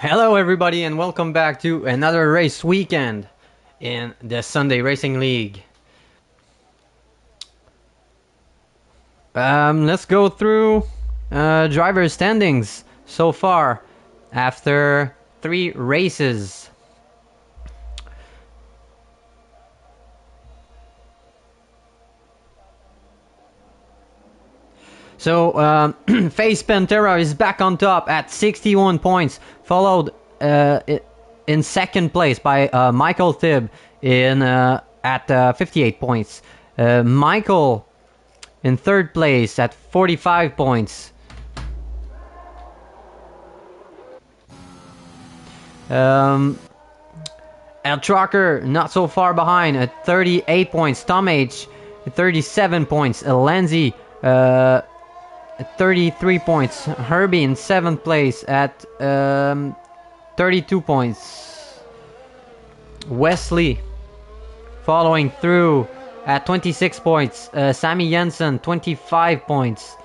Hello everybody and welcome back to another race weekend in the Sunday Racing League. Let's go through driver standings so far after 3 races. So Face Pantera is back on top at 61 points, followed in second place by Michael Tibb at 58 points. Michael in third place at 45 points. El Trucker not so far behind at 38 points. Tom H at 37 points. Lenzi at 33 points. Herbie in 7th place at 32 points. Wesley following through at 26 points. Sammy Jensen 25 points.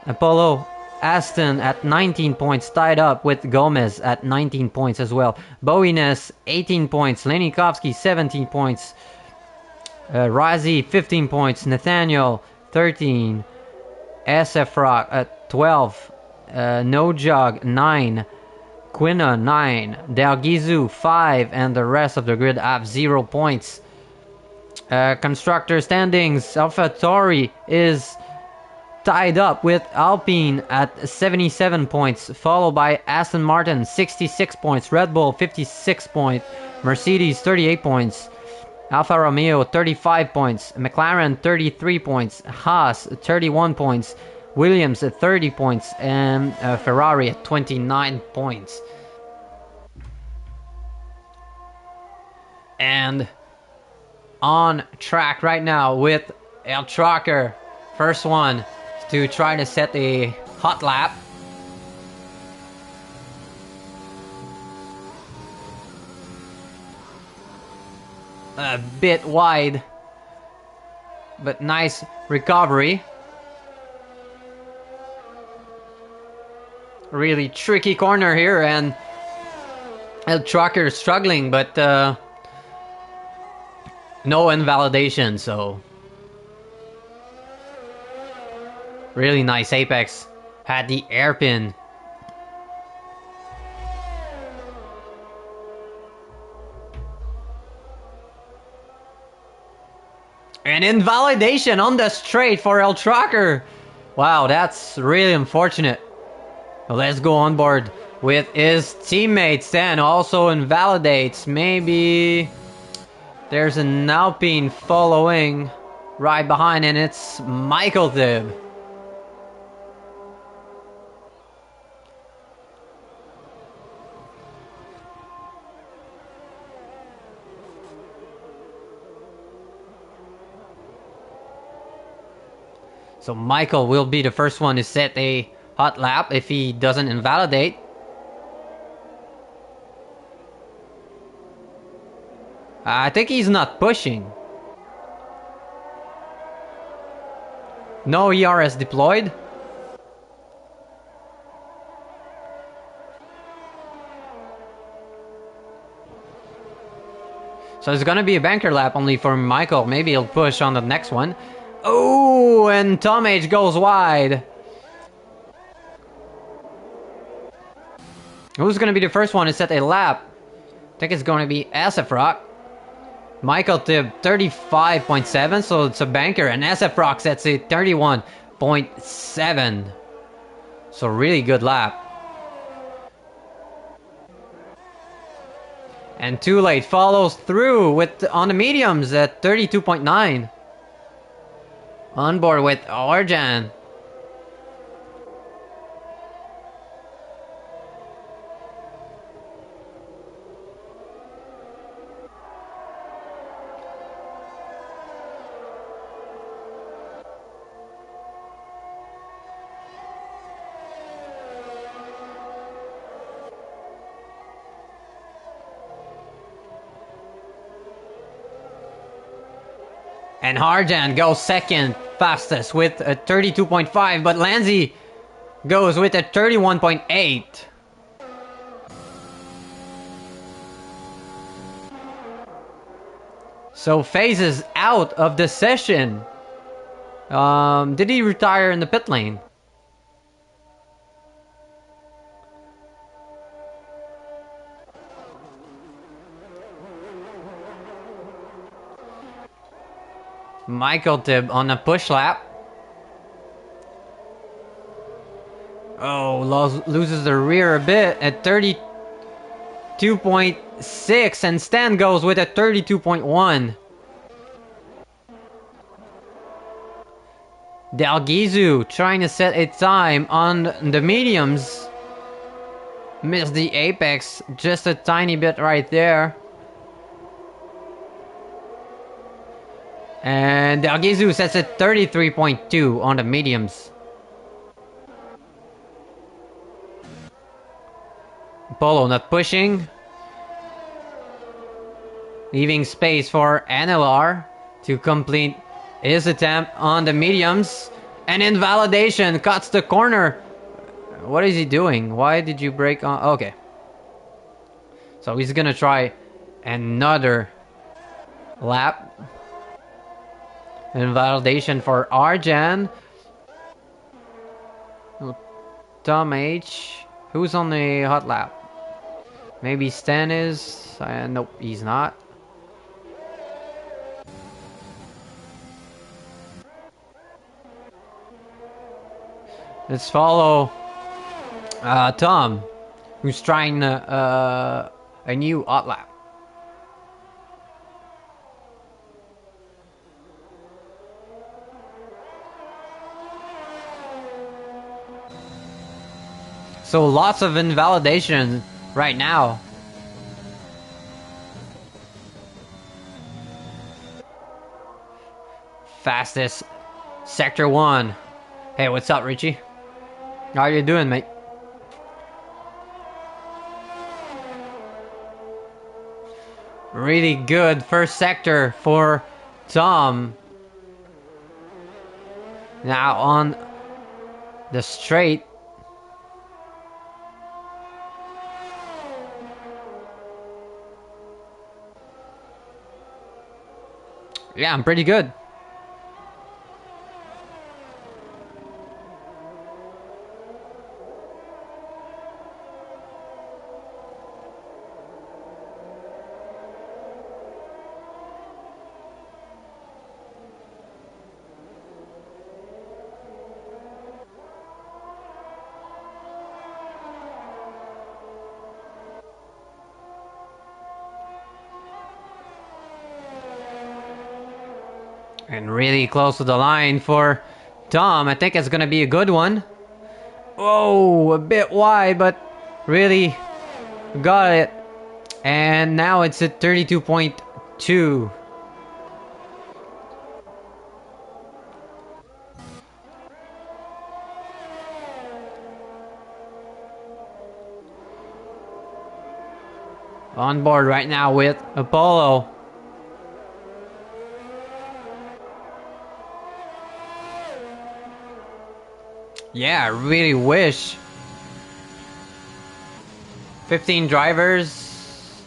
Apollo Aston at 19 points, tied up with Gomez at 19 points as well. Bowiness 18 points. Lenikovsky 17 points. Razi 15 points. Nathaniel 13. SF Rock at 12. No Jog 9. Quina 9. Delgizu 5, and the rest of the grid have 0 points. Constructor standings, AlphaTauri is tied up with Alpine at 77 points, followed by Aston Martin 66 points, Red Bull 56 points, Mercedes 38 points, Alfa Romeo 35 points, McLaren 33 points, Haas 31 points, Williams at 30 points, and Ferrari at 29 points. And on track right now with El Trucker, first one to try to set a hot lap. A bit wide, but nice recovery. Really tricky corner here, and El Trucker is struggling, but no invalidation, so really nice apex. Had the airpin. And invalidation on the straight for El Trucker. Wow, that's really unfortunate. Well, let's go on board with his teammates then. Also invalidates. Maybe there's an Alpine following right behind, and it's Michael Tibb. So Michael will be the first one to set a hot lap if he doesn't invalidate. I think he's not pushing. No ERS deployed. So it's gonna be a banker lap only for Michael. Maybe he'll push on the next one. Oh, and Tom H goes wide. Who's gonna be the first one to set a lap? I think it's gonna be SF Rock. Michael Tibb 35.7, so it's a banker, and SF Rock sets a 31.7. So really good lap. And Too Late follows through with on the mediums at 32.9. On board with Arjan. And Harjan goes second fastest with a 32.5, but Lanzi goes with a 31.8. So FaZe is out of the session. Did he retire in the pit lane? Michael Tibb on a push lap. Oh, loses the rear a bit at 32.6, and Stan goes with a 32.1. Dalgizu trying to set a time on the mediums. Missed the apex just a tiny bit right there. And Dalgizu sets it 33.2 on the mediums. Polo not pushing. Leaving space for NLR to complete his attempt on the mediums. And Invalidation cuts the corner. What is he doing? Why did you break on? Okay. So he's gonna try another lap. Invalidation for Arjan. Tom H. Who's on the hot lap? Maybe Stan is? Nope, he's not. Let's follow Tom, who's trying a new hot lap. So lots of invalidation right now. Fastest sector 1. Hey, what's up, Richie? How you doing, mate? Really good first sector for Tom. Now on the straight. Yeah, I'm pretty good. And really close to the line for Tom. I think it's gonna be a good one. Oh, a bit wide, but really got it. And now it's at 32.2. On board right now with Apollo. Yeah, I really wish 15 drivers.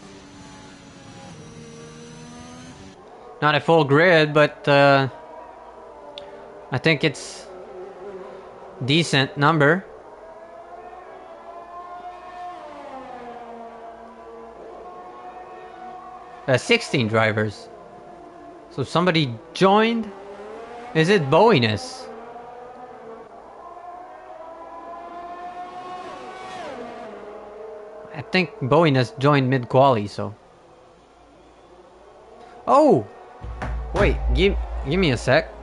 Not a full grid, but I think it's decent number. Uh, 16 drivers. So somebody joined? Is it Bowiness? I think Bowiness joined mid-quali, so... Oh! Wait, give me a sec.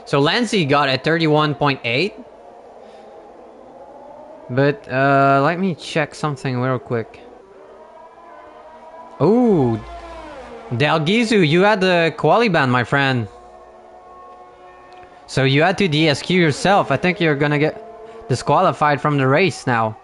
So Lancy got a 31.8. But let me check something real quick. Oh, Dalgizu, you had the quali ban, my friend. So you had to DSQ yourself. I think you're gonna get disqualified from the race now.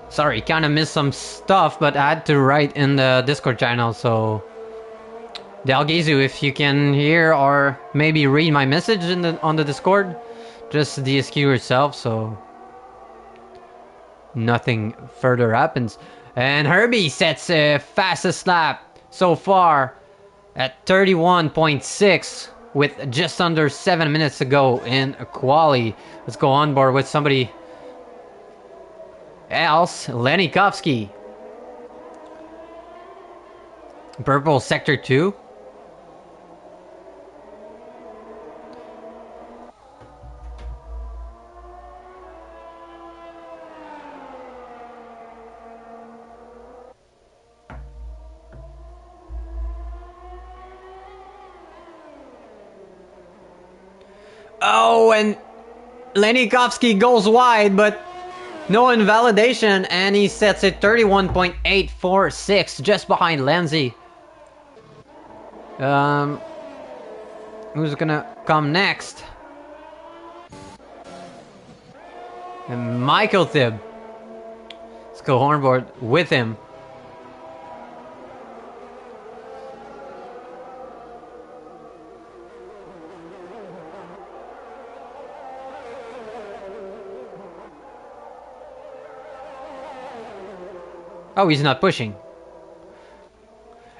Sorry, kind of missed some stuff, but I had to write in the Discord channel, so... Dalgizu, if you can hear or maybe read my message on the Discord, just DSQ yourself, so... Nothing further happens. And Herbie sets a fastest lap so far at 31.6 with just under 7 minutes to go in a quali. Let's go on board with somebody else. Lenikovsky. Purple sector 2. Oh, and Lenikovsky goes wide, but no invalidation, and he sets it 31.846, just behind Lenzi. Who's gonna come next? And Michael Thib. Let's go hornboard with him. Oh, he's not pushing.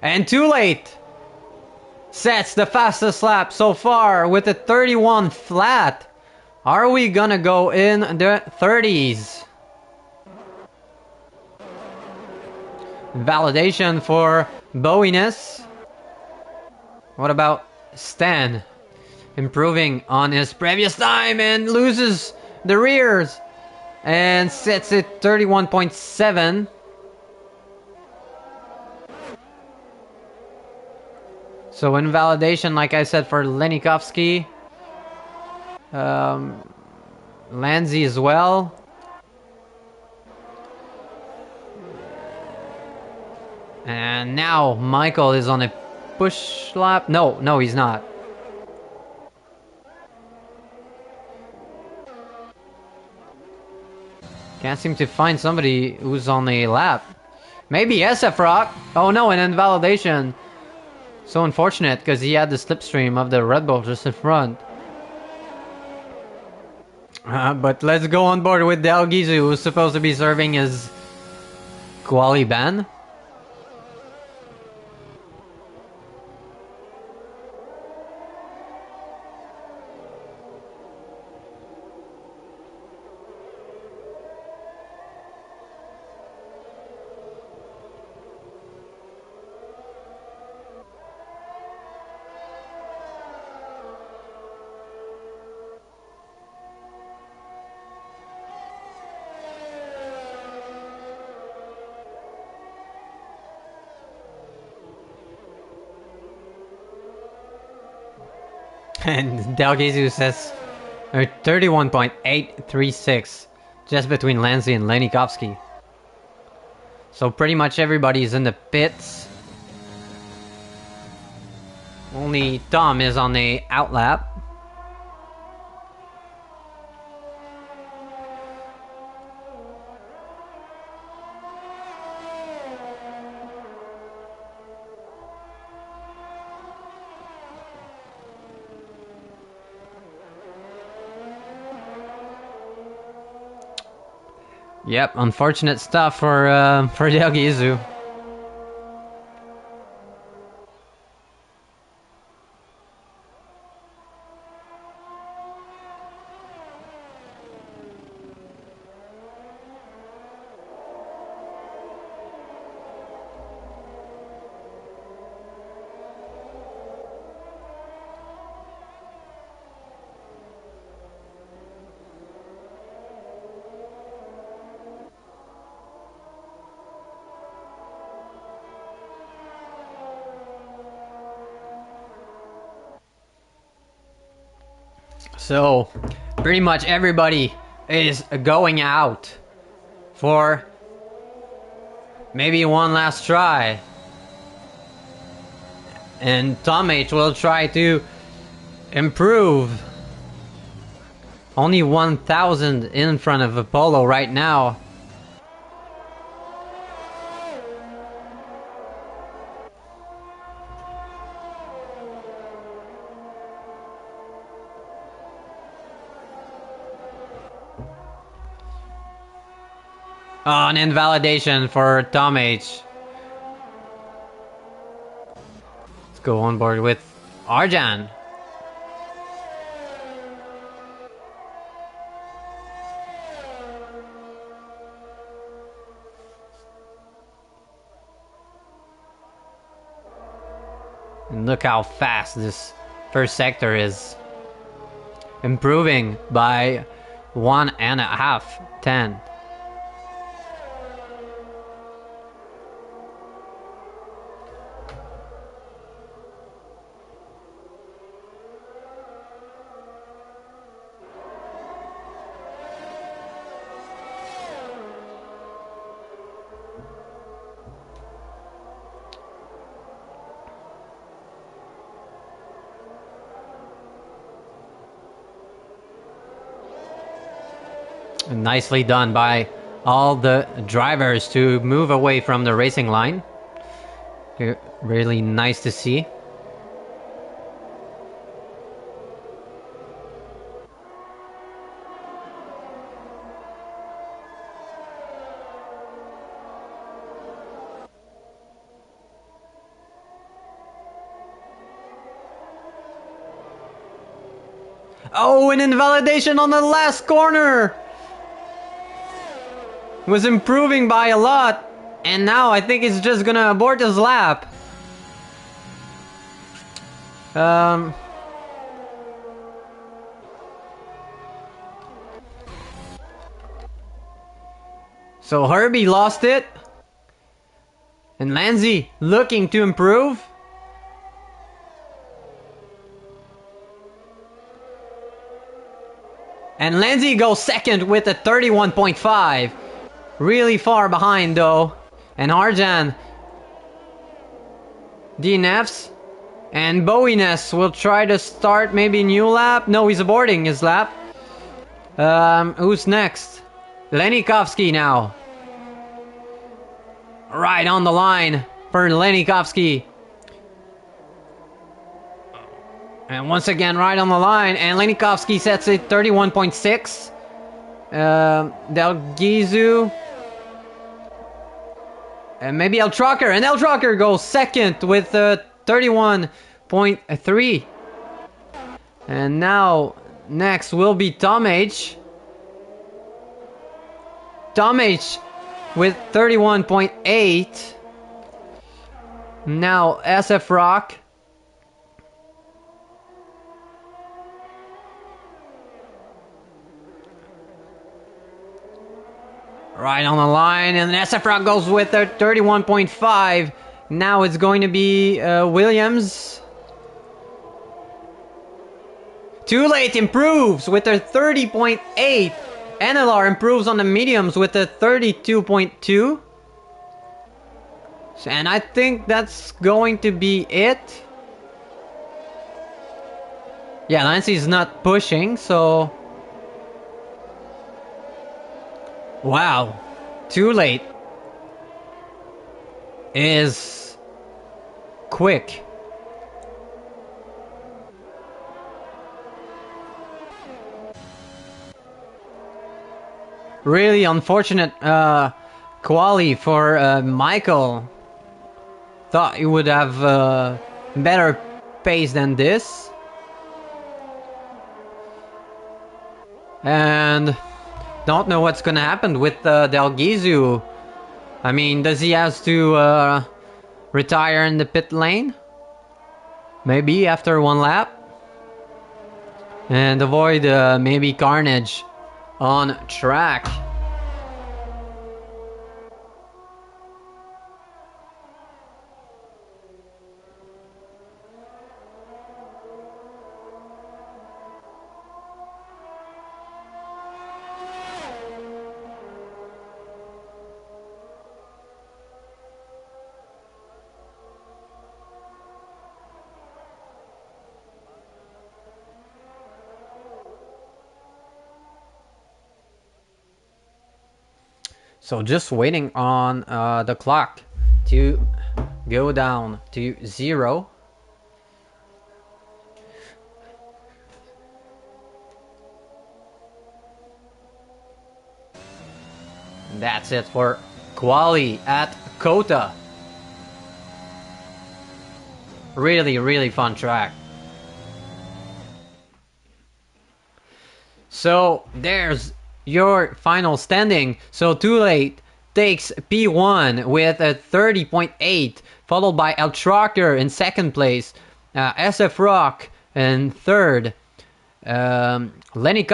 And too late! Sets the fastest lap so far with a 31 flat. Are we gonna go in the 30s? Validation for Bowiness. What about Stan? Improving on his previous time and loses the rears. And sets it 31.7. So invalidation, like I said, for Lenikovsky. Lanzi as well. And now Michael is on a push lap. No, he's not. Can't seem to find somebody who's on a lap. Maybe SF Rock. Oh no, an invalidation. So unfortunate, because he had the slipstream of the Red Bull just in front. But let's go on board with Dalgizu, who's supposed to be serving his quali ban. And Dalgizu says 31.836, just between Lanzi and Lenikovsky. So pretty much everybody's in the pits. Only Tom is on the outlap. Yep, unfortunate stuff for Dalgizu. So, pretty much everybody is going out for maybe one last try. And Tom H will try to improve. Only 1,000 in front of Apollo right now. Oh, an invalidation for Tom H. Let's go on board with Arjan. And look how fast this first sector is. Improving by 1.5 10. Nicely done by all the drivers to move away from the racing line. Really nice to see. Oh, an invalidation on the last corner! Was improving by a lot, and now I think he's just gonna abort his lap. So Herbie lost it, and Lanzi looking to improve. And Lanzi goes second with a 31.5. Really far behind though. And Arjan DNFs. And Bowiness will try to start maybe a new lap. No, he's aborting his lap. Who's next? Lenikovsky now. Right on the line for Lenikovsky. And once again, right on the line. And Lenikovsky sets it 31.6. Delgizu. And maybe El Trucker. And El Trucker goes second with 31.3. And now, next will be Tom H. Tom H with 31.8. Now, SF Rock. Right on the line, and SF Rock goes with a 31.5. Now it's going to be Williams. Too Late improves with a 30.8. NLR improves on the mediums with a 32.2. And I think that's going to be it. Yeah, Lancey's not pushing, so... Wow, Too Late is quick. Really unfortunate quali for Michael. Thought he would have better pace than this. And... don't know what's gonna happen with Delgizu. I mean, does he have to retire in the pit lane? Maybe after one lap? And avoid maybe carnage on track. So just waiting on the clock to go down to 0. That's it for quali at Kota. Really, really fun track. So there's your final standing. So Too Late takes P1 with a 30.8, followed by El Trucker in second place, SF Rock in third, Lenny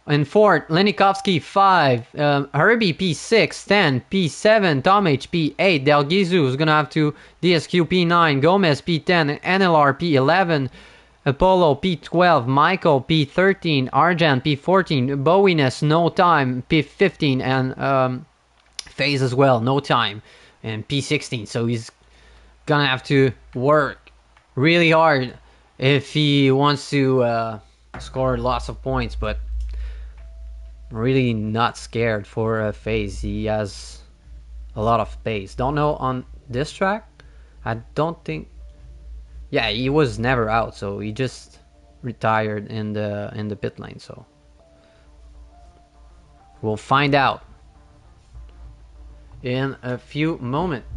in fourth, Lenikovsky 5, Herbie P6, 10, P7, Tom H P8, Del Gizu is gonna have to DSQ P9, Gomez P10, NLR P11, Apollo P12, Michael P13, Arjan P14, Bowiness No Time P15, and FaZe as well, No Time, and P16. So he's gonna have to work really hard if he wants to score lots of points, but really not scared for FaZe. He has a lot of pace. Don't know on this track. I don't think. Yeah, he was never out, so he just retired in the pit lane. So we'll find out in a few moments.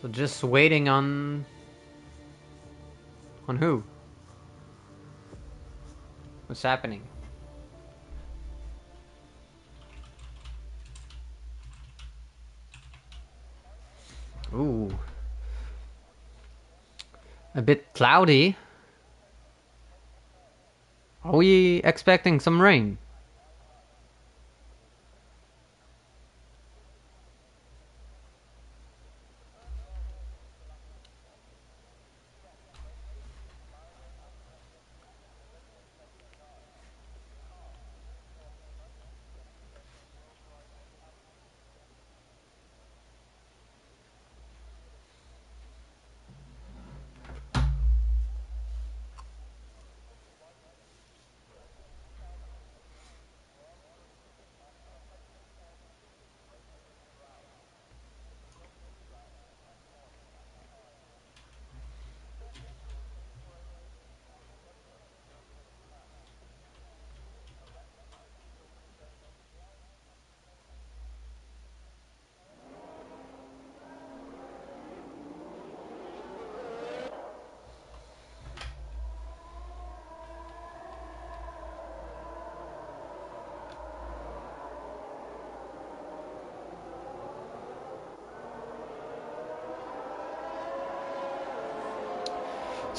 So just waiting on who? What's happening? Ooh. A bit cloudy. Are we expecting some rain?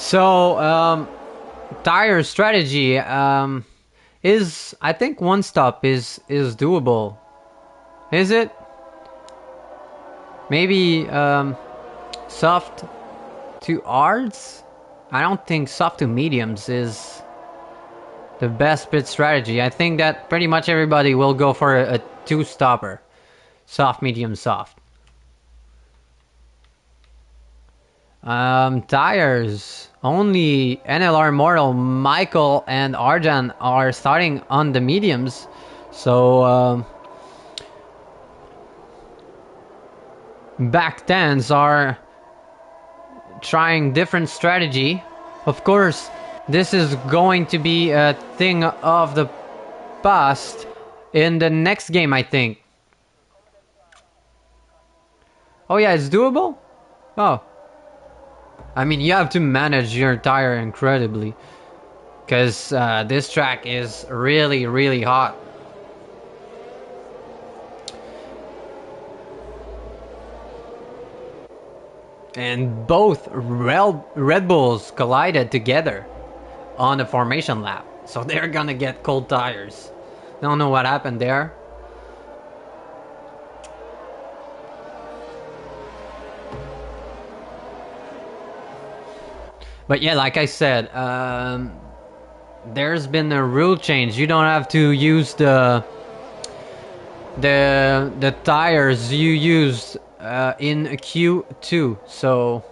So, tire strategy is, I think one stop is doable. Is it? Maybe soft to hards? I don't think soft to mediums is the best pit strategy. I think that pretty much everybody will go for a two-stopper. Soft, medium, soft. Tires. Only NLR Mortal, Michael, and Arjan are starting on the mediums. So, back tens are trying different strategy. Of course, this is going to be a thing of the past in the next game, I think. Oh yeah, it's doable? Oh. I mean, you have to manage your tire incredibly, because this track is really, really hot. And both Red Bulls collided together on the formation lap, so they're gonna get cold tires. Don't know what happened there. But yeah, like I said, there's been a rule change. You don't have to use the tires you used in Q2. So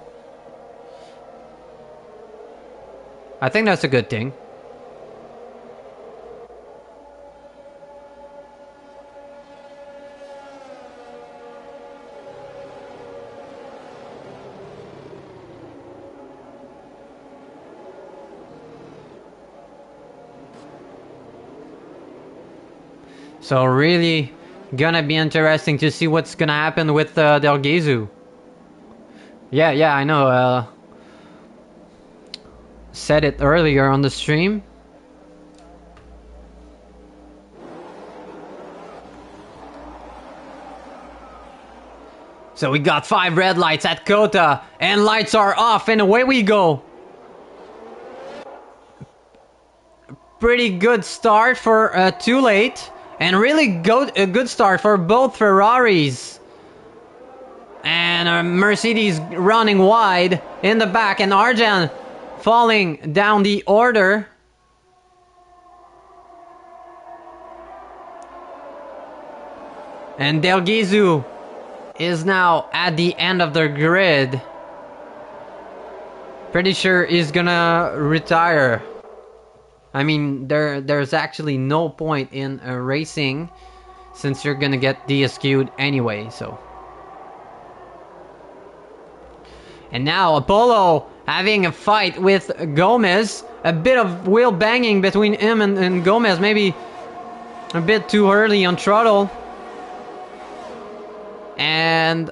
I think that's a good thing. So really gonna be interesting to see what's gonna happen with Delgizu. Yeah, I know. Said it earlier on the stream. So we got 5 red lights at Kota, and lights are off, and away we go. Pretty good start for Too Late, and really a good start for both Ferraris. And Mercedes running wide in the back, and Arjan falling down the order. And Delgizu is now at the end of the grid. Pretty sure he's gonna retire. I mean, there's actually no point in racing since you're gonna get DSQ'd anyway, so. And now Apollo having a fight with Gomez. A bit of wheel banging between him and Gomez. Maybe a bit too early on throttle. And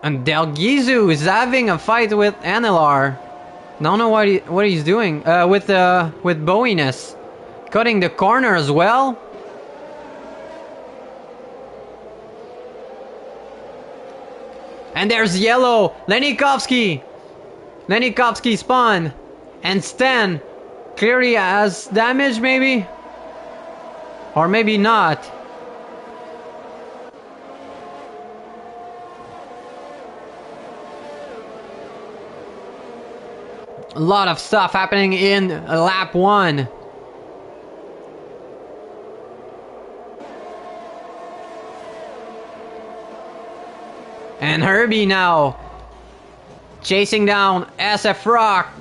Delgizu is having a fight with Anelar. Don't know what he's doing. With Bowiness. Cutting the corner as well. And there's yellow. Lenikovsky spun. And Stan clearly has damage maybe? Or maybe not. A lot of stuff happening in lap 1. And Herbie now chasing down SF Rock.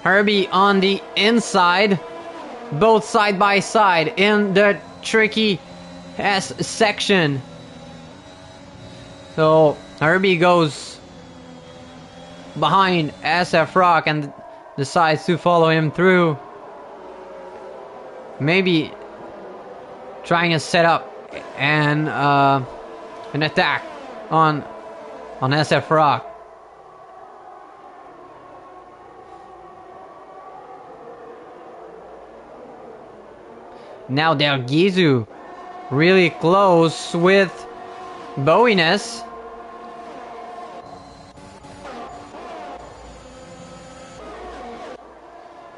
Herbie on the inside. Both side by side in the tricky S section. So Herbie goes behind SF Rock and decides to follow him through. Maybe trying to set up an attack on SF Rock. Now Delgizu really close with Bowiness.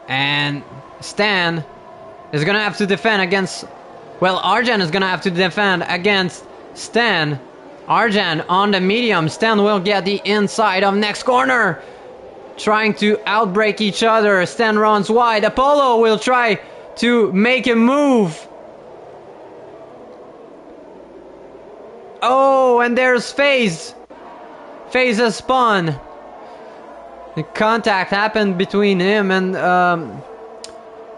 And Stan is gonna have to defend against... Well, Arjan is gonna have to defend against Stan. Arjan on the medium. Stan will get the inside of next corner. Trying to outbrake each other. Stan runs wide. Apollo will try to make a move. Oh, and there's FaZe. FaZe has spun. The contact happened between him and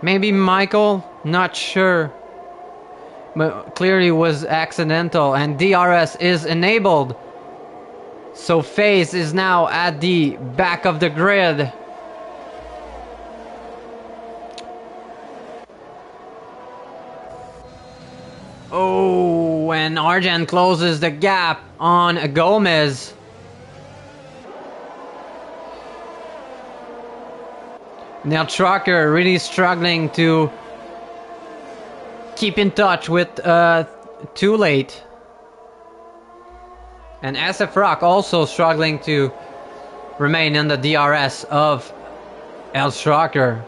maybe Michael. Not sure. But clearly was accidental, and DRS is enabled. So FaZe is now at the back of the grid. Oh, and Arjan closes the gap on Gomez. Now Trucker really struggling to keep in touch with Too Late. And SF Rock also struggling to remain in the DRS of El Strucker.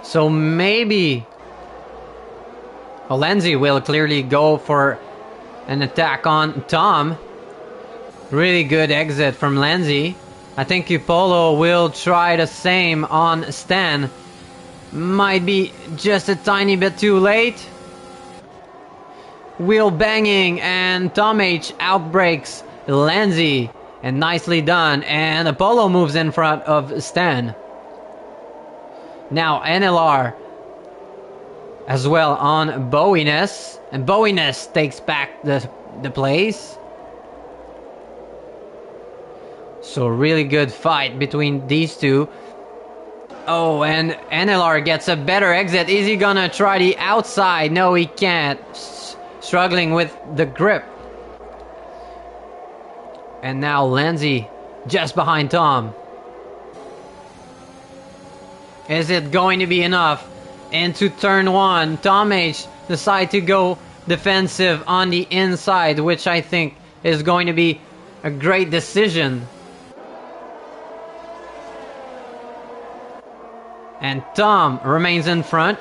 So maybe Olenzi will clearly go for an attack on Tom. Really good exit from Lenzi. I think Upolo will try the same on Stan. Might be just a tiny bit too late. Wheel banging and Tom H outbreaks Lenzi. And nicely done. And Apollo moves in front of Stan. Now NLR as well on Bowiness. And Bowiness takes back the place. So really good fight between these two. Oh, and NLR gets a better exit. Is he gonna try the outside? No, he can't. Struggling with the grip. And now Lindsay just behind Tom. Is it going to be enough? Into turn one, Tom H decide to go defensive on the inside, which I think is going to be a great decision. And Tom remains in front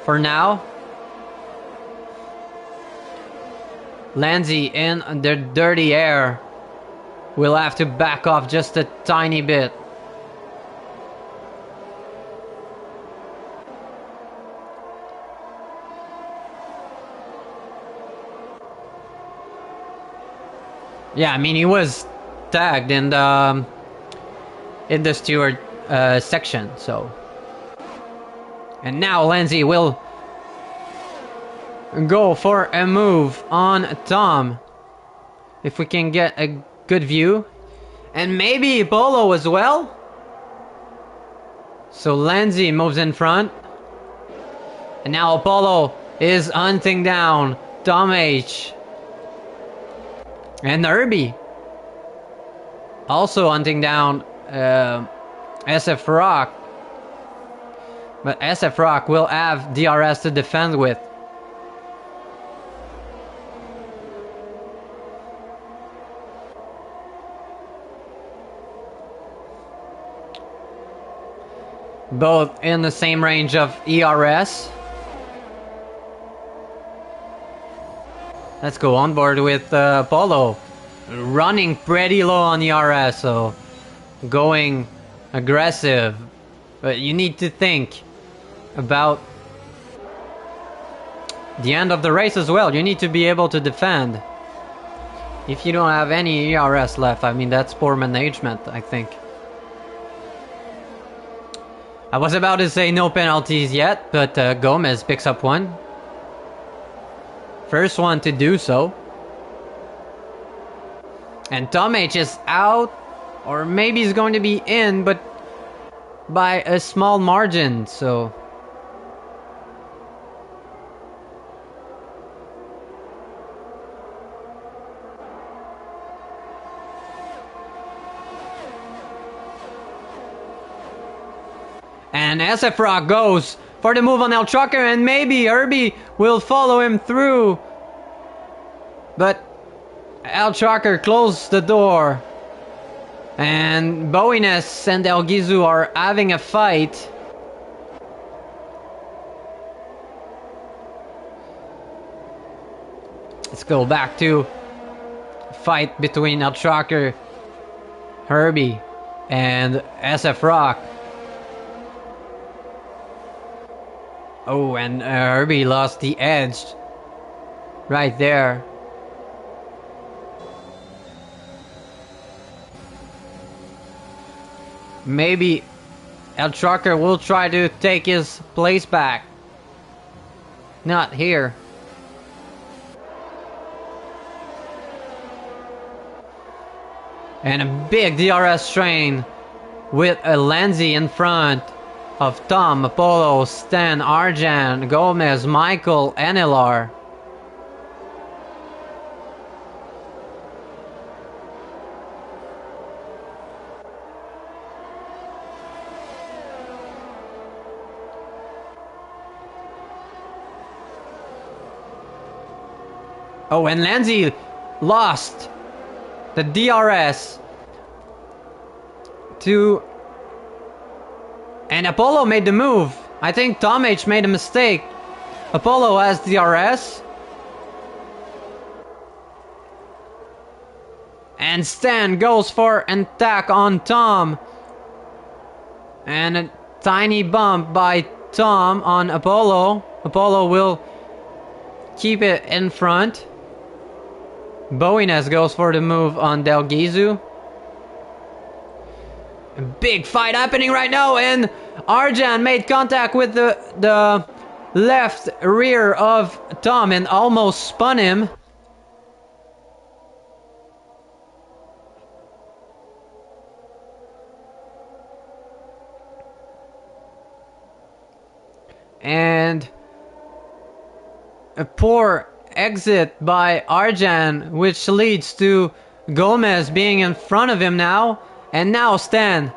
for now. Lindsay in the dirty air will have to back off just a tiny bit. Yeah, I mean he was tagged in the steward section, so. And now Lindsay will go for a move on Tom. If we can get a good view. And maybe Apollo as well. So Lindsay moves in front. And now Apollo is hunting down Tom H. And Herbie. Also hunting down SF Rock. But SF Rock will have DRS to defend with. Both in the same range of ERS. Let's go on board with Apollo. Running pretty low on ERS, so going aggressive. But you need to think about the end of the race as well. You need to be able to defend. If you don't have any ERS left, I mean, that's poor management, I think. I was about to say no penalties yet, but Gomez picks up one. First one to do so. And Tom H is out, or maybe he's going to be in, but by a small margin, so. And SF Rock goes for the move on El Trucker, and maybe Herbie will follow him through. But El Trucker closed the door. And Bowiness and El Gizu are having a fight. Let's go back to fight between El Trucker, Herbie, and SF Rock. Oh, and Herbie lost the edge right there. Maybe El Trucker will try to take his place back. Not here. And a big DRS train with a Lindsay in front of Tom, Apollo, Stan, Arjan, Gomez, Michael, NLR. Oh, and Lindsay lost the DRS to... And Apollo made the move. I think Tom H made a mistake. Apollo has DRS. And Stan goes for an attack on Tom. And a tiny bump by Tom on Apollo. Apollo will keep it in front. Boines goes for the move on Del Gizu. A big fight happening right now, and Arjan made contact with the left rear of Tom and almost spun him. And a poor exit by Arjan, which leads to Gomez being in front of him now. And now Stan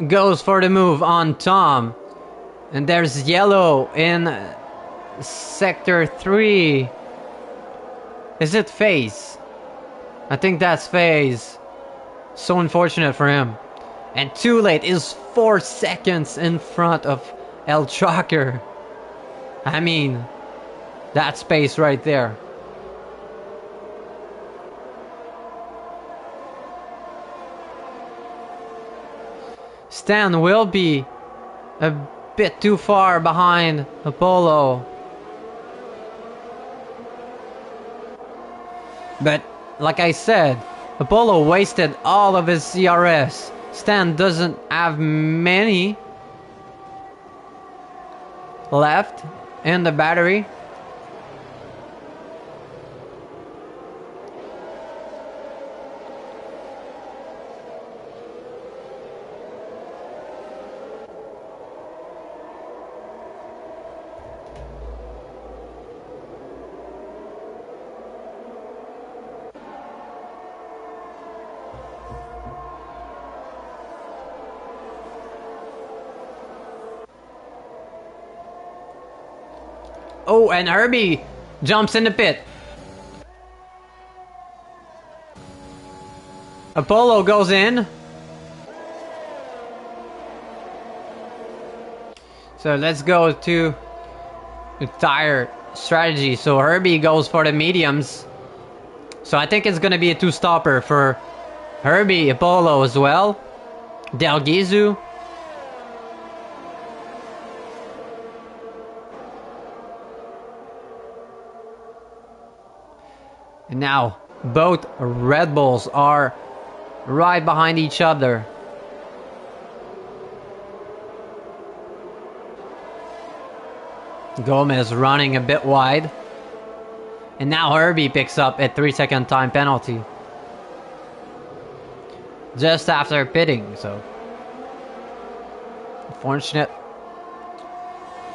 goes for the move on Tom. And there's yellow in sector 3. Is it FaZe? I think that's FaZe. So unfortunate for him. And Too Late is 4 seconds in front of El Tracker. I mean, that space right there. Stan will be a bit too far behind Apollo. But, like I said, Apollo wasted all of his CRS. Stan doesn't have many left in the battery. Oh, and Herbie jumps in the pit. Apollo goes in. So let's go to the tire strategy. So Herbie goes for the mediums. So I think it's going to be a 2-stopper for Herbie, Apollo as well. Del Gizu. And now, both Red Bulls are right behind each other. Gomez running a bit wide. And now Herbie picks up a 3-second time penalty. Just after pitting, so. Unfortunate.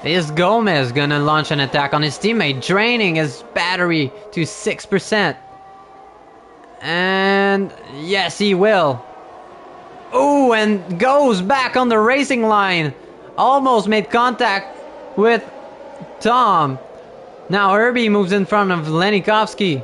Is Gomez gonna launch an attack on his teammate, draining his battery to 6%? And yes, he will. Oh, and goes back on the racing line. Almost made contact with Tom. Now Herbie moves in front of Lenikovsky.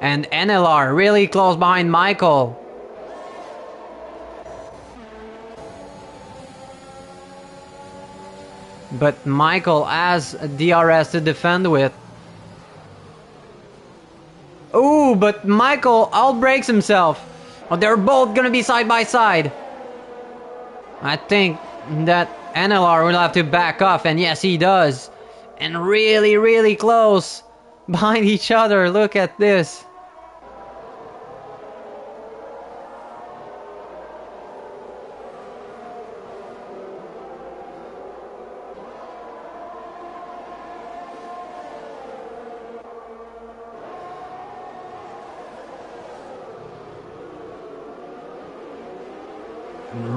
And NLR really close behind Michael. But Michael has DRS to defend with. Ooh, but Michael outbrakes himself. Oh, they're both gonna be side by side. I think that NLR will have to back off, and yes, he does. And really, really close behind each other. Look at this.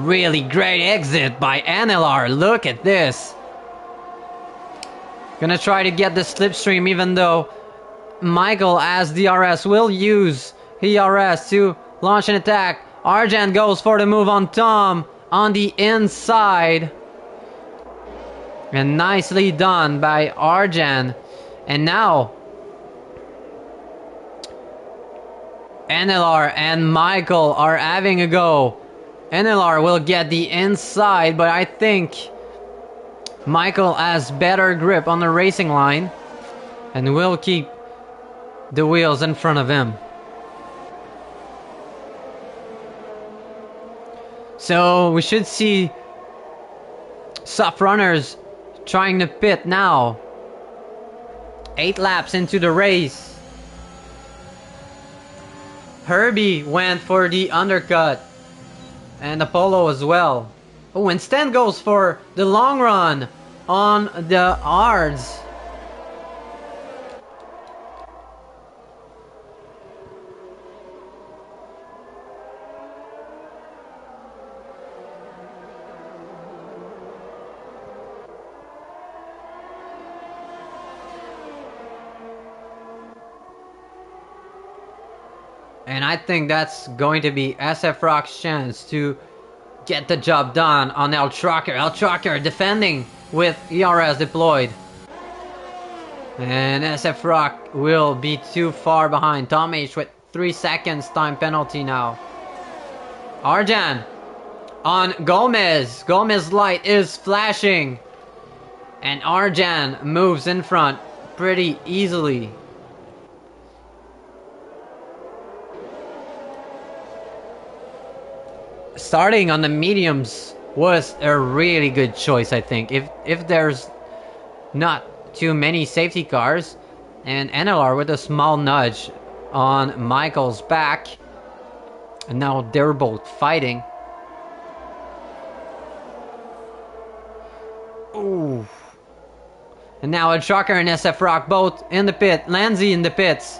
Really great exit by NLR. Look at this. Gonna try to get the slipstream, even though Michael as DRS will use ERS to launch an attack. Arjan goes for the move on Tom on the inside. And nicely done by Arjan. And now NLR and Michael are having a go. NLR will get the inside, but I think Michael has better grip on the racing line and will keep the wheels in front of him. So we should see soft runners trying to pit now. 8 laps into the race. Herbie went for the undercut. And Apollo as well. Oh, and Stan goes for the long run on the hards. And I think that's going to be SF Rock's chance to get the job done on El Trucker. El Trucker defending with ERS deployed. And SF Rock will be too far behind. Tom H with 3 seconds time penalty now. Arjan on Gomez. Gomez light is flashing. And Arjan moves in front pretty easily. Starting on the mediums was a really good choice, I think. If there's not too many safety cars, and NLR with a small nudge on Michael's back, and now they're both fighting. Ooh. And now a Trucker and SF Rock both in the pit. Lanzi in the pits.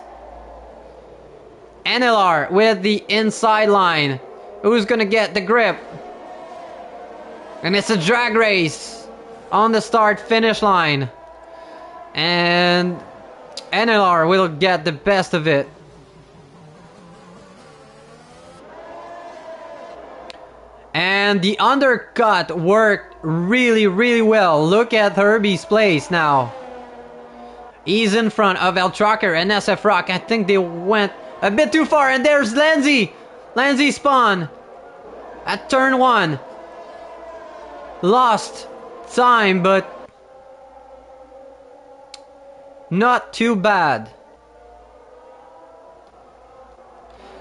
NLR with the inside line. Who's gonna get the grip? And it's a drag race on the start-finish line. And NLR will get the best of it. And the undercut worked really, really well. Look at Herbie's place now. He's in front of El Trucker and SF Rock. I think they went a bit too far. And there's Lanzi. Lanzi spawn at turn 1. Lost time, but not too bad.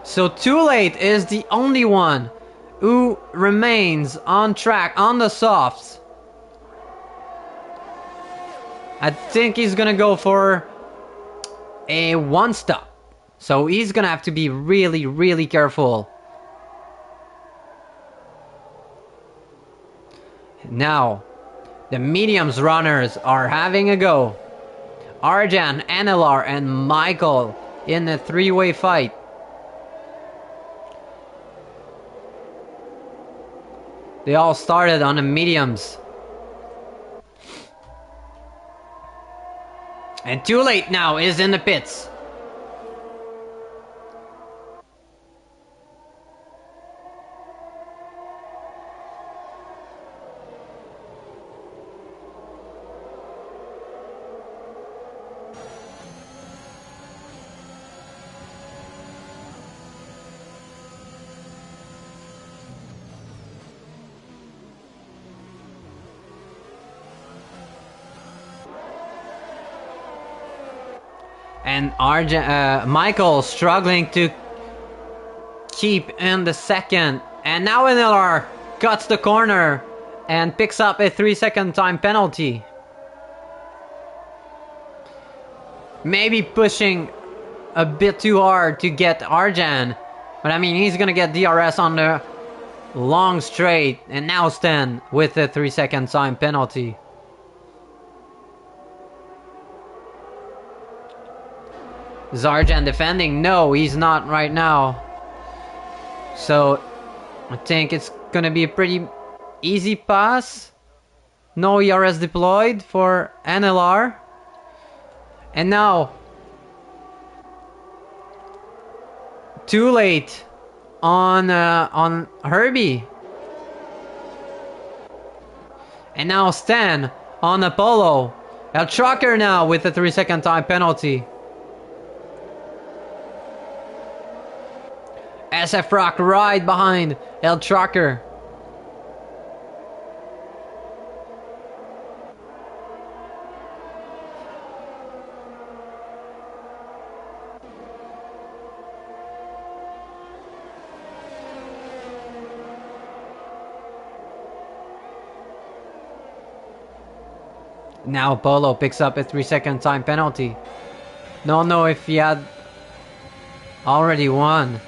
So Too Late is the only one who remains on track on the softs. I think he's gonna go for a 1-stop. So he's gonna have to be really, really careful. Now, the mediums runners are having a go. Arjan, NLR, and Michael in a 3-way fight. They all started on the mediums. And Too Late now is in the pits. And Michael struggling to keep in the second. And now NLR cuts the corner and picks up a 3-second time penalty. Maybe pushing a bit too hard to get Arjan. But I mean, he's gonna get DRS on the long straight. And now Stan with a 3-second time penalty. Zarjan defending. No, he's not right now. So I think it's gonna be a pretty easy pass. No ERS deployed for NLR. And now Too Late on Herbie. And now Stan on Apollo. El Trucker now with a 3-second time penalty. SF Rock right behind El Trucker. Now Polo picks up a 3-second time penalty. Don't know if he had already won.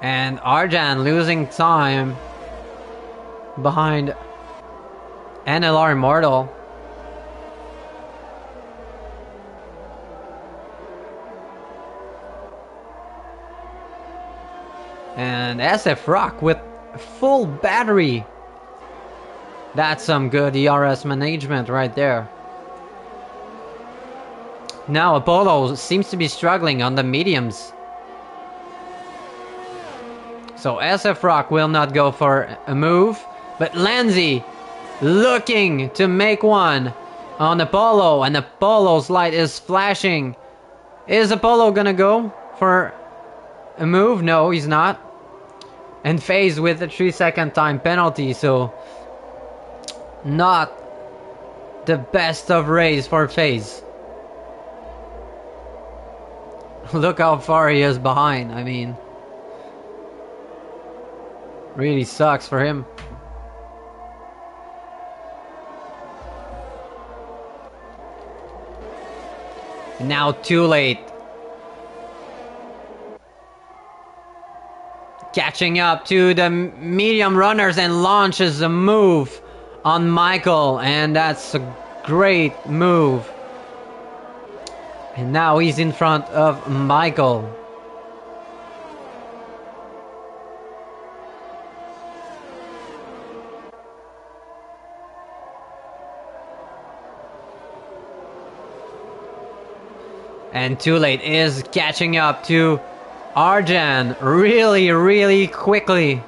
And Arjan losing time behind NLR Immortal. And SF Rock with full battery. That's some good ERS management right there. Now Apollo seems to be struggling on the mediums. So SF Rock will not go for a move, but Lanzi looking to make one on Apollo, and Apollo's light is flashing. Is Apollo gonna go for a move? No, he's not. And FaZe with a 3-second time penalty, so not the best of race for FaZe. Look how far he is behind, I mean. Really sucks for him. Now too late. Catching up to the medium runners and launches a move on Michael, and that's a great move. And now he's in front of Michael. And Too Late is catching up to Arjan really quickly.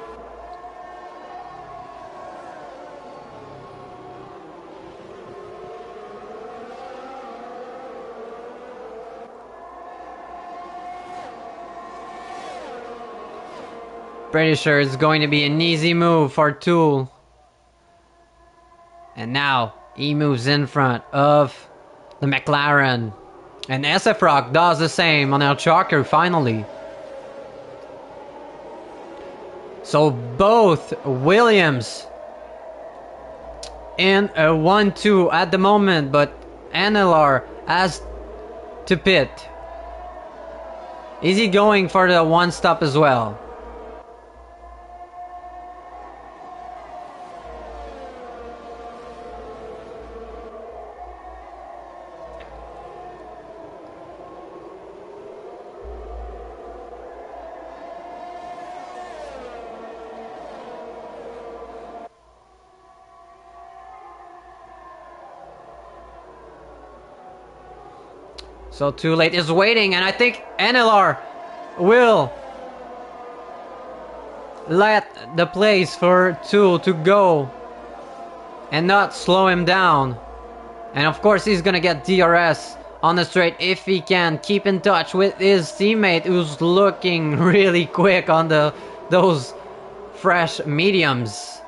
Pretty sure it's going to be an easy move for Tool. And now he moves in front of the McLaren. And SF Rock does the same on El Chalker finally. So both Williams in a 1-2 at the moment, but NLR has to pit. Is he going for the one stop as well? So Too Late is waiting, and I think NLR will let the place for Tool to go and not slow him down. And of course he's gonna get DRS on the straight if he can keep in touch with his teammate who's looking really quick on those fresh mediums.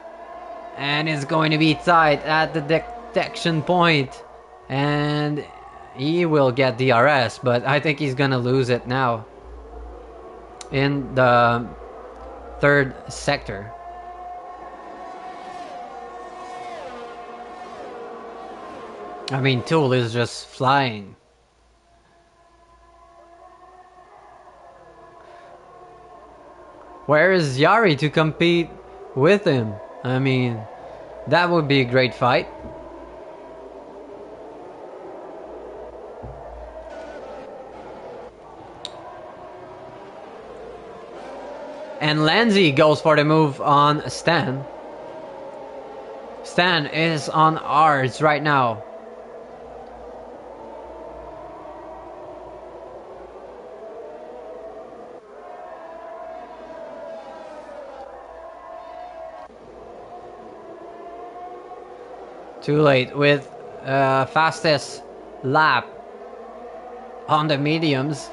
And it's going to be tight at the detection point. And he will get DRS, but I think he's gonna lose it now in the third sector. I mean, Tool is just flying. Where is Yari to compete with him? I mean, that would be a great fight. And Lanzi goes for the move on Stan. Stan is on ours right now. Too late with fastest lap on the mediums.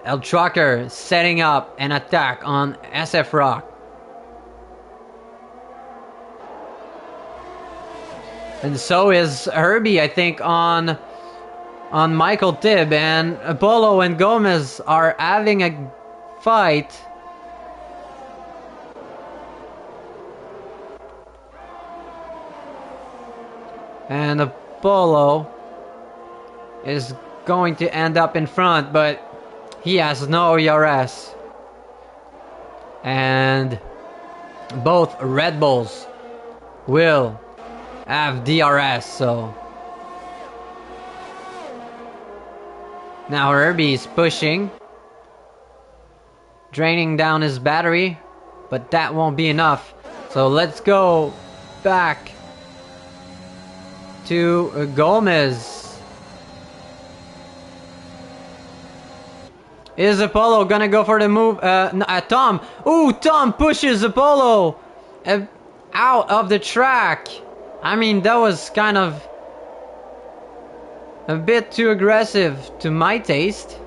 El Trucker setting up an attack on SF Rock. And so is Herbie, I think, on Michael Tibb. And Apollo and Gomez are having a fight. And Apollo is going to end up in front, but he has no ERS. And both Red Bulls will have DRS, so now Herbie is pushing, draining down his battery, but that won't be enough. So let's go back to Gomez. Is Apollo gonna go for the move? Tom. Ooh, Tom pushes Apollo out of the track. I mean, that was kind of a bit too aggressive to my taste.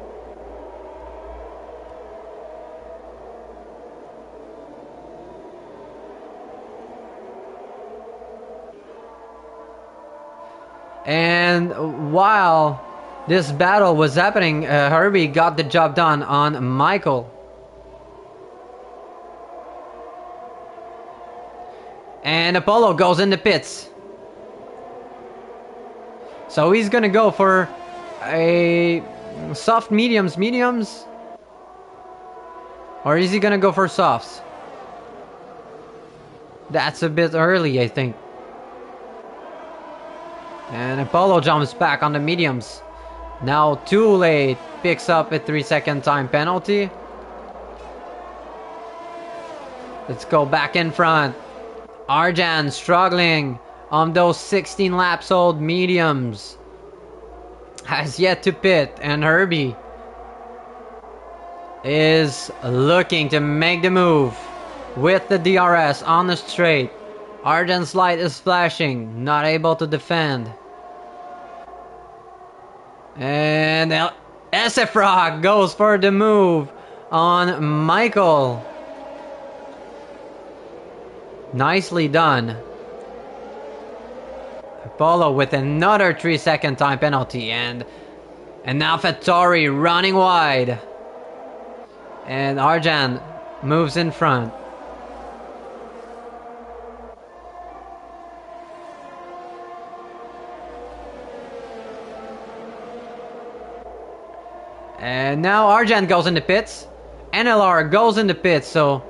And while this battle was happening, Herbie got the job done on Michael. And Apollo goes in the pits. So he's gonna go for a soft mediums. Or is he gonna go for softs? That's a bit early, I think. And Apollo jumps back on the mediums. Now too late picks up a 3-second time penalty. Let's go back in front. Arjan struggling on those 16 laps old mediums. Has yet to pit, and Herbie is looking to make the move with the DRS on the straight. Arjan's light is flashing, not able to defend. And SF Rock goes for the move on Michael. Nicely done. Apollo with another 3-second time penalty, and now Fattori running wide. And Arjan moves in front. And now Arjan goes in the pits. NLR goes in the pits, so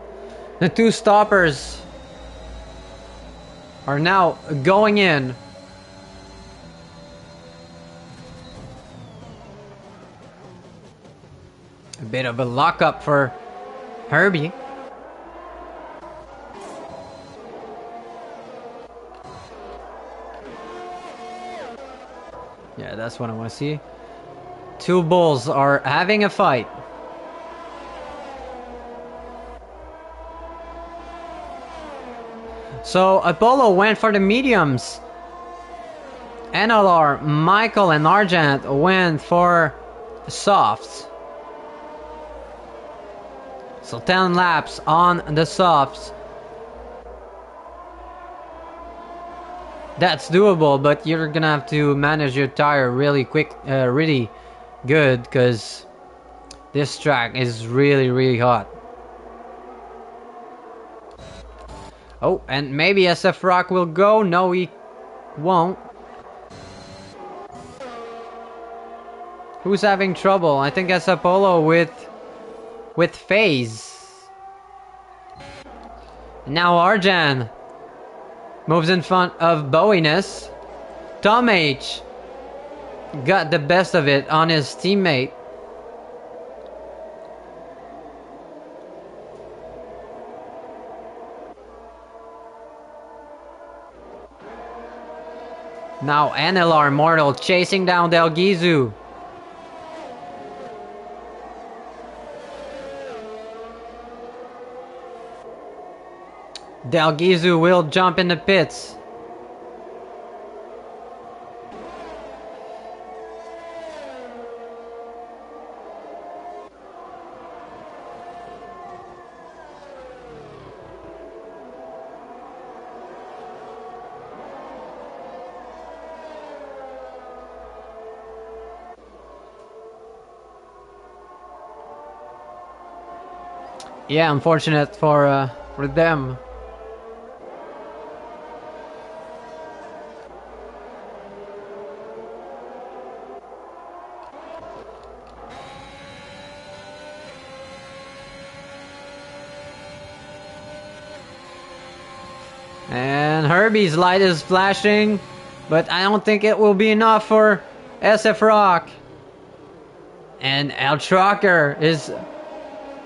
the two stoppers are now going in. A bit of a lockup for Herbie. Yeah, that's what I want to see. Two bulls are having a fight. So Apollo went for the mediums. NLR, Michael and Argent went for softs. So 10 laps on the softs. That's doable, but you're gonna have to manage your tire really quick, really good, because this track is really hot. Oh, and maybe SF Rock will go. No, he won't. Who's having trouble? I think it's Apollo with FaZe. Now Arjan moves in front of Bowiness. Tom H got the best of it on his teammate. Now NLR Mortal chasing down Del Gizu. Dalgizu will jump in the pits. Yeah, unfortunate for them. And Herbie's light is flashing, but I don't think it will be enough for SF Rock. And El Trucker is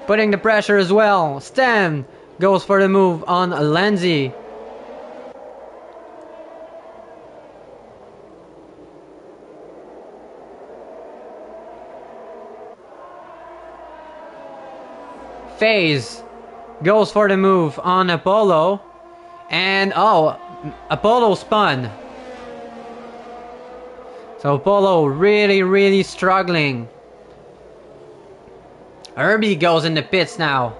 putting the pressure as well. Stan goes for the move on Lenzi. FaZe goes for the move on Apollo. And oh, Apollo spun. So Apollo really struggling. Herbie goes in the pits now.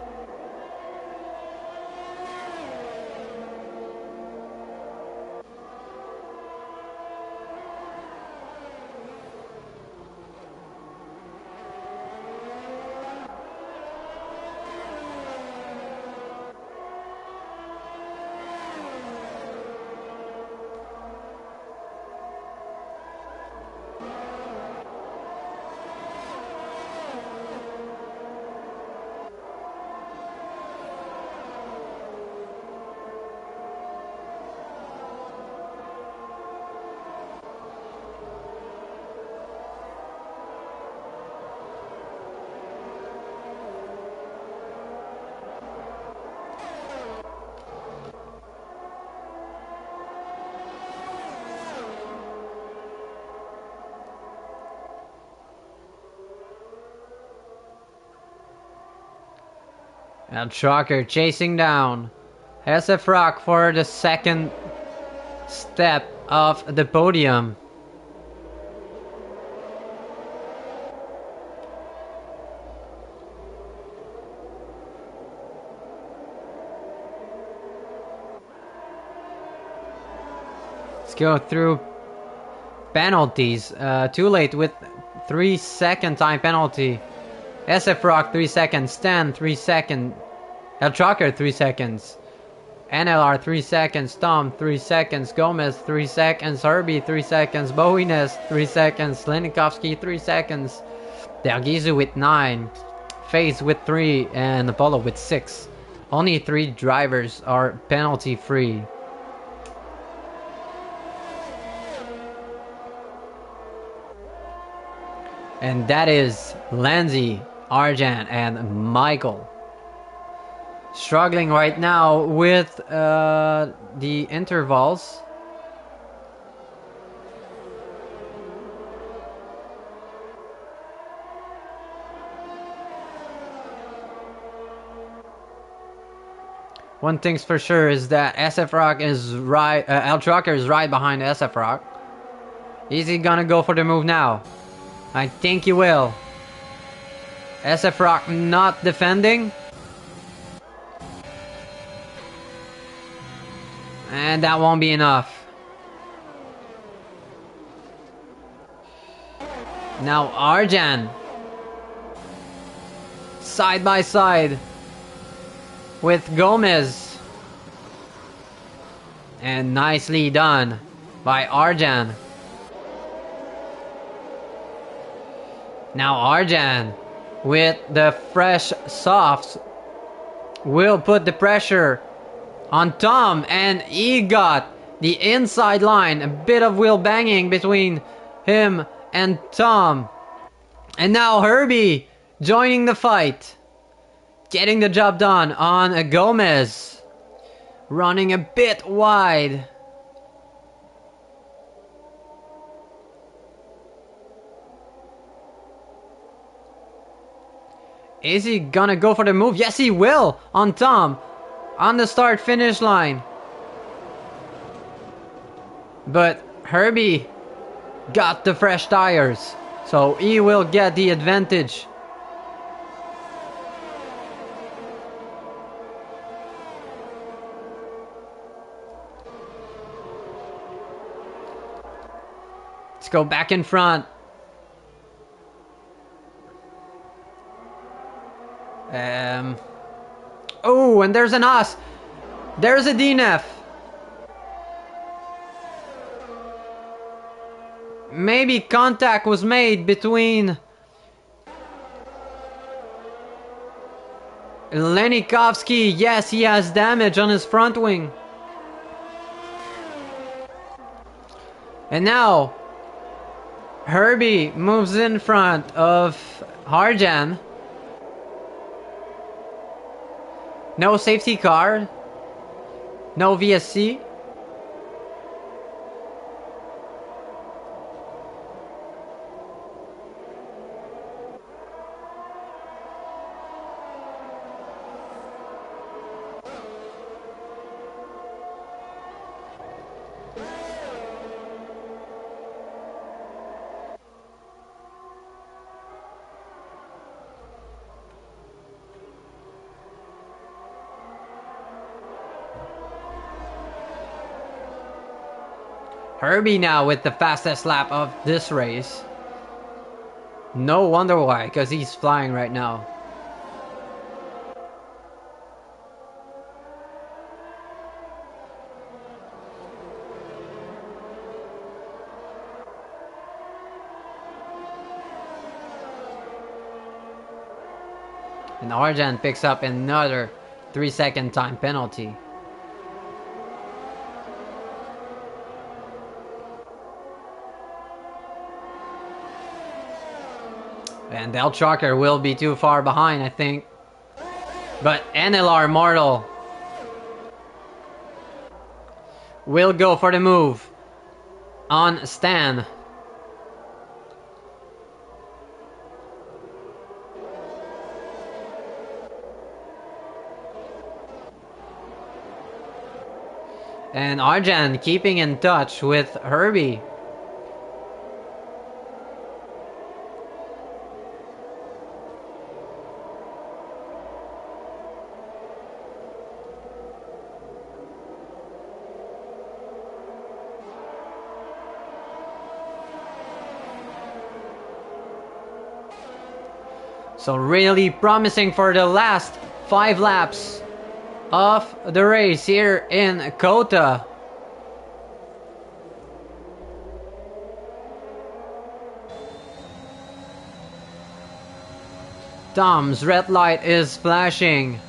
And Trucker chasing down SF Rock for the second step of the podium. Let's go through penalties. Too late with 3-second time penalty. SF Rock 3 seconds, Stan 3 seconds, El Trucker 3 seconds, NLR 3 seconds, Tom 3 seconds, Gomez 3 seconds, Herbie 3 seconds, Bowiness 3 seconds, Lenikovsky 3 seconds, Dalgizu with 9, FaZe with 3, and Apollo with 6. Only 3 drivers are penalty free. And that is Lindsay, Arjan, and Michael. Struggling right now with the intervals. One thing's for sure is that SF Rock is right. El Trucker is right behind SF Rock. Is he gonna go for the move now? I think he will. SF Rock not defending. And that won't be enough. Now Arjan. Side by side with Gomez. And nicely done by Arjan. Now Arjan with the fresh softs will put the pressure on Tom, and he got the inside line. A bit of wheel banging between him and Tom. And now Herbie joining the fight. Getting the job done on Gomez. Running a bit wide. Is he gonna go for the move? Yes, he will on Tom. on the start finish line. But Herbie got the fresh tires, so he will get the advantage. Let's go back in front. Oh, and there's an Haas. There's a DNF. Maybe contact was made between Lenikovsky. Yes, he has damage on his front wing. And now Herbie moves in front of Harjan. No safety car. No VSC. Herbie now with the fastest lap of this race. No wonder why, because he's flying right now. And Arjan picks up another 3-second time penalty. And Del Trucker will be too far behind, I think. But NLR Mortal will go for the move on Stan. And Arjan keeping in touch with Herbie. So really promising for the last 5 laps of the race here in Kota. Tom's red light is flashing.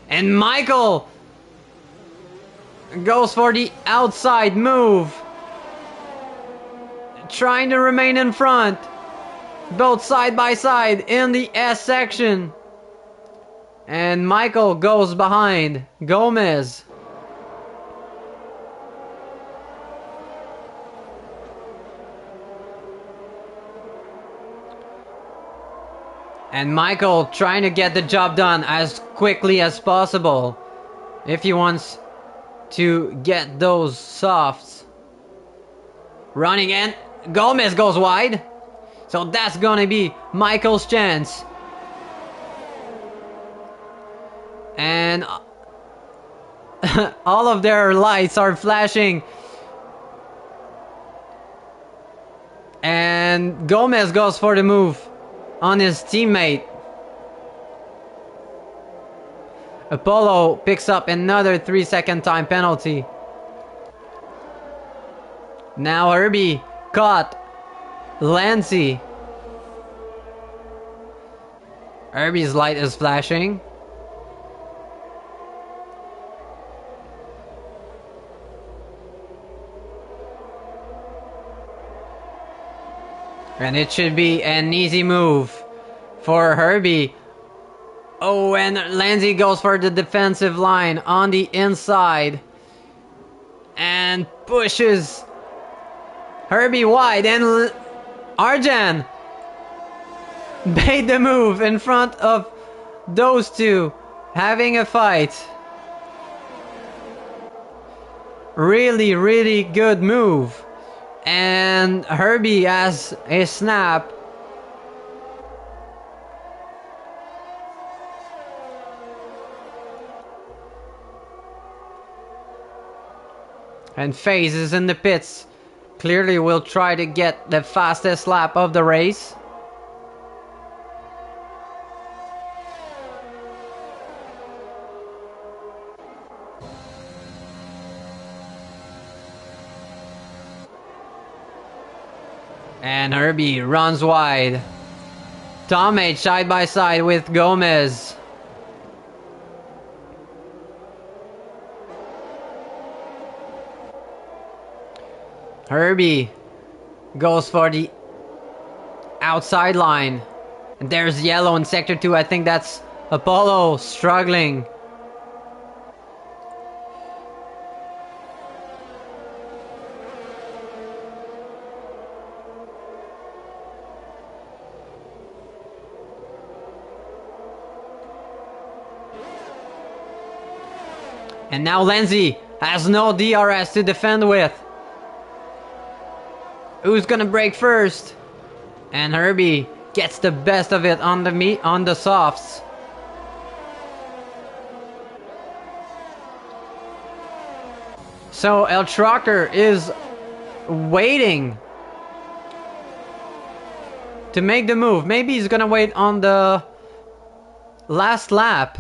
And Michael goes for the outside move, trying to remain in front. Both side by side in the S section. And Michael goes behind Gomez. And Michael trying to get the job done as quickly as possible if he wants to get those softs running. And Gomez goes wide. So that's gonna be Michael's chance. And all of their lights are flashing. And Gomez goes for the move on his teammate. Apollo picks up another 3-second time penalty. Now Herbie caught Lancy. Herbie's light is flashing. And it should be an easy move for Herbie. Oh, and Lancy goes for the defensive line on the inside. And pushes Herbie wide. And Arjan made the move in front of Those two having a fight. Really, really good move. And Herbie has a snap. And FaZe is in the pits. Clearly will try to get the fastest lap of the race. And Herbie runs wide. Tom H side by side with Gomez. Herbie goes for the outside line. And there's yellow in sector 2. I think that's Apollo struggling. And now Lindsay has no DRS to defend with. Who's gonna break first? And Herbie gets the best of it on the softs. So El Trucker is waiting to make the move. Maybe he's gonna wait on the last lap.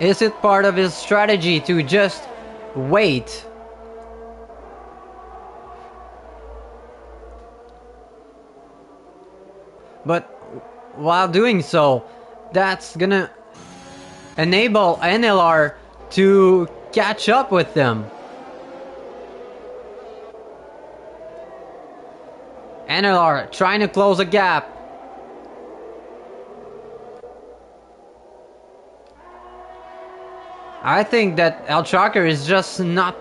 Is it part of his strategy to just wait? But while doing so, that's gonna enable NLR to catch up with them. NLR trying to close a gap. I think that El Trucker is just not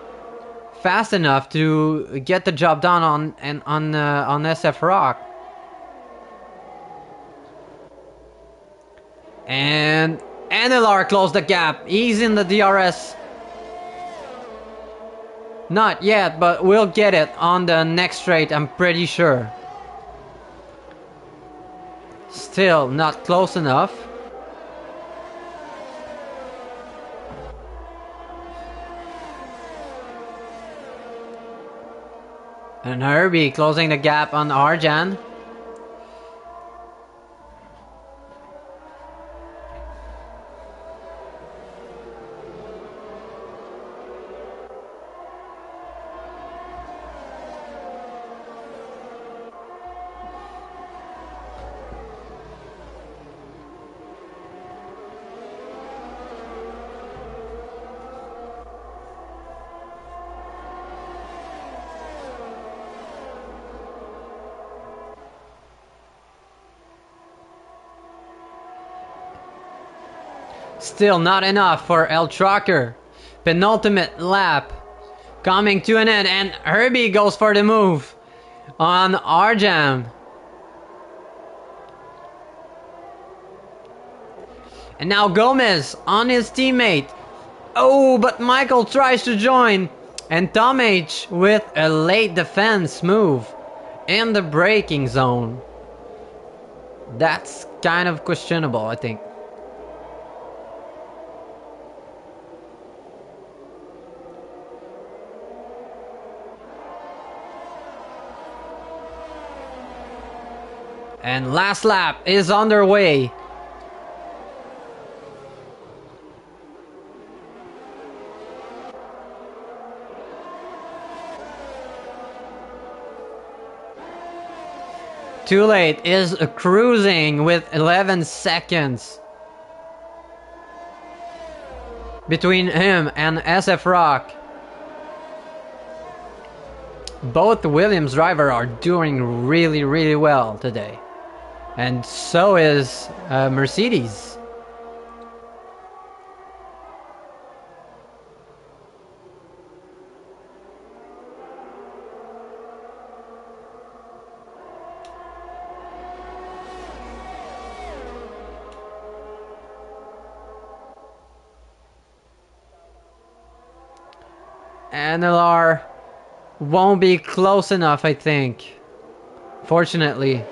fast enough to get the job done on SF Rock. And NLR closed the gap. He's in the DRS. Not yet, but we'll get it on the next straight, I'm pretty sure. Still not close enough. And Herbie closing the gap on Arjan. Still not enough for El Trucker. Penultimate lap coming to an end, and Herbie goes for the move on Arjam. And now Gomez on his teammate. Oh, but Michael tries to join. And Tom H with a late defense move in the braking zone. That's kind of questionable, I think. And last lap is underway. Too Late is cruising with 11 seconds between him and SF Rock. Both Williams drivers are doing really, really well today. And so is Mercedes. NLR won't be close enough, I think. Fortunately.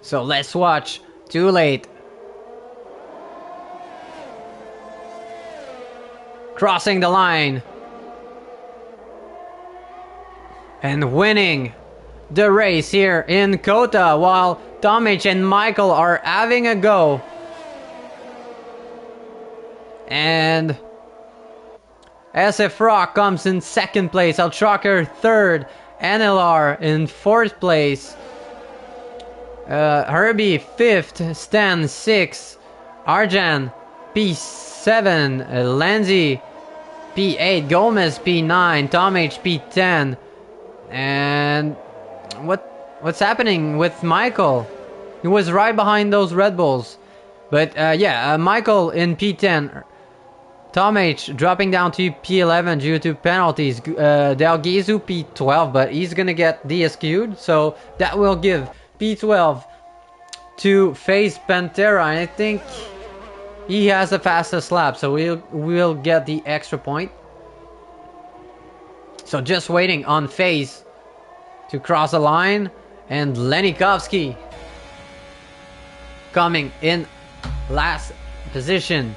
So let's watch. Too late. Crossing the line. And winning the race here in Kota while Tomic and Michael are having a go. And SF Rock comes in second place, Altracker third, NLR in fourth place, Herbie fifth, Stan sixth, Arjan P7, Lanzi P8, Gomez P9, Tom H P10, and what's happening with Michael? He was right behind those Red Bulls, but Michael in P10. Tom H dropping down to P11 due to penalties. Delgizu P12, but he's gonna get DSQ'd, so that will give P12 to Face Pantera, and I think he has the fastest lap, so we'll get the extra point. So just waiting on Face to cross the line, and Lenikovsky coming in last position.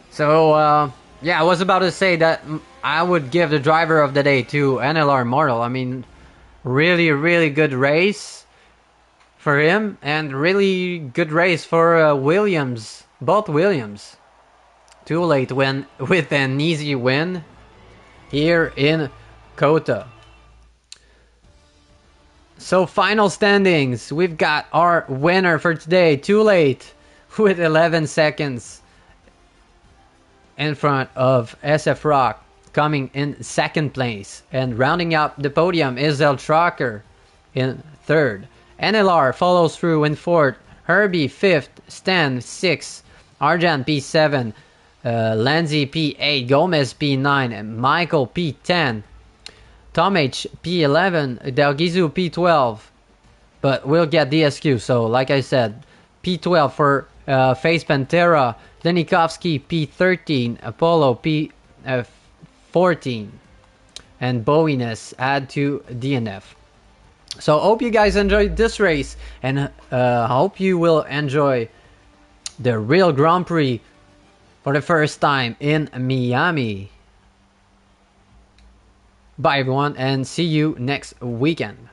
So, I was about to say that I would give the driver of the day to NLR Mortal. I mean, really, really good race for him, and really good race for Williams, both Williams. Too late with an easy win here in Kota. So, final standings. We've got our winner for today, Too Late, with 11 seconds. In front of SF Rock, coming in second place. And rounding up the podium is El Tracker in third. NLR follows through in fourth. Herbie fifth. Stan sixth. Arjan P7. Lanzi P8. Gomez P9. And Michael P10. Tom H P11. Delgizu P12. But we'll get DSQ. So like I said, P12 for Face Pantera. Lenikovsky P13, Apollo P14, and Bowiness add to DNF. So hope you guys enjoyed this race, and hope you will enjoy the real Grand Prix for the first time in Miami. Bye everyone, and see you next weekend.